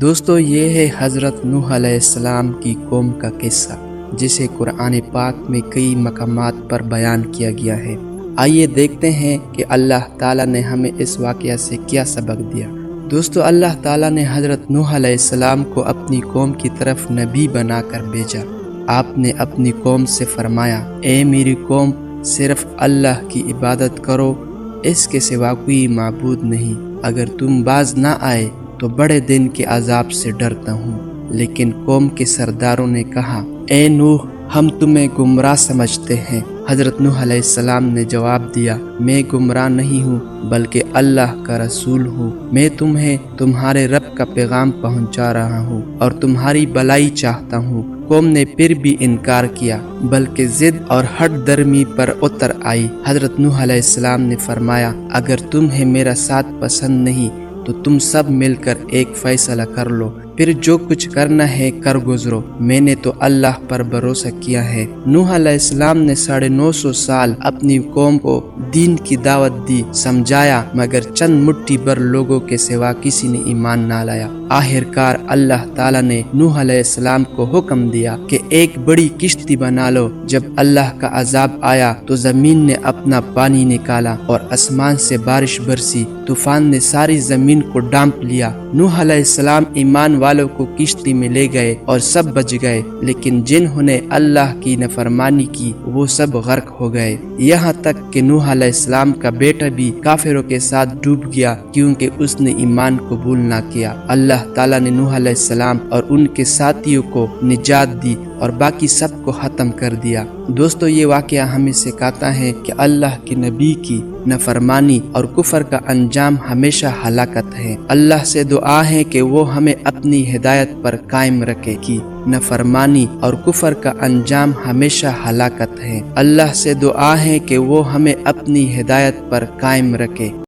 دوستو یہ ہے حضرت نوح علیہ السلام کی قوم کا قصہ، جسے قرآن پاک میں کئی مقامات پر بیان کیا گیا ہے۔ آئیے دیکھتے ہیں کہ اللہ تعالیٰ نے ہمیں اس واقعہ سے کیا سبق دیا۔ دوستو، اللہ تعالیٰ نے حضرت نوح علیہ السلام کو اپنی قوم کی طرف نبی بنا کر بھیجا۔ آپ نے اپنی قوم سے فرمایا، اے میری قوم، صرف اللہ کی عبادت کرو، اس کے سوا کوئی معبود نہیں۔ اگر تم باز نہ آئے تو بڑے دن کے عذاب سے ڈرتا ہوں۔ لیکن قوم کے سرداروں نے کہا، اے نوح، ہم تمہیں گمراہ سمجھتے ہیں۔ حضرت نوح علیہ السلام نے جواب دیا، میں گمراہ نہیں ہوں بلکہ اللہ کا رسول ہوں۔ میں تمہیں تمہارے رب کا پیغام پہنچا رہا ہوں اور تمہاری بھلائی چاہتا ہوں۔ قوم نے پھر بھی انکار کیا، بلکہ ضد اور ہٹ درمی پر اتر آئی۔ حضرت نوح علیہ السلام نے فرمایا، اگر تمہیں میرا ساتھ پسند نہیں تو تم سب مل کر ایک فیصلہ کر لو، پھر جو کچھ کرنا ہے کر گزرو، میں نے تو اللہ پر بھروسہ کیا ہے۔ نوح علیہ السلام نے 950 سال اپنی قوم کو دین کی دعوت دی، سمجھایا، مگر چند مٹھی بھر لوگوں کے سوا کسی نے ایمان نہ لایا۔ آخرکار اللہ تعالیٰ نے نوح علیہ السلام کو حکم دیا کہ ایک بڑی کشتی بنا لو۔ جب اللہ کا عذاب آیا تو زمین نے اپنا پانی نکالا اور آسمان سے بارش برسی، طوفان نے ساری زمین کو ڈانپ لیا۔ نوح علیہ السلام ایمان والوں کو کشتی میں لے گئے اور سب بچ گئے، لیکن جنہوں نے اللہ کی نافرمانی کی وہ سب غرق ہو گئے، یہاں تک کہ نوح علیہ السلام کا بیٹا بھی کافروں کے ساتھ ڈوب گیا، کیونکہ اس نے ایمان قبول نہ کیا۔ اللہ تعالیٰ نے نوح علیہ السلام اور ان کے ساتھیوں کو نجات دی اور باقی سب کو ختم کر دیا۔ دوستو، یہ واقعہ ہمیں سکھاتا ہے کہ اللہ کے نبی کی نافرمانی اور کفر کا انجام ہمیشہ ہلاکت ہے۔ اللہ سے دعا ہے کہ وہ ہمیں اپنی ہدایت پر قائم رکھے کہ نافرمانی اور کفر کا انجام ہمیشہ ہلاکت ہے۔ اللہ سے دعا ہے کہ وہ ہمیں اپنی ہدایت پر قائم رکھے۔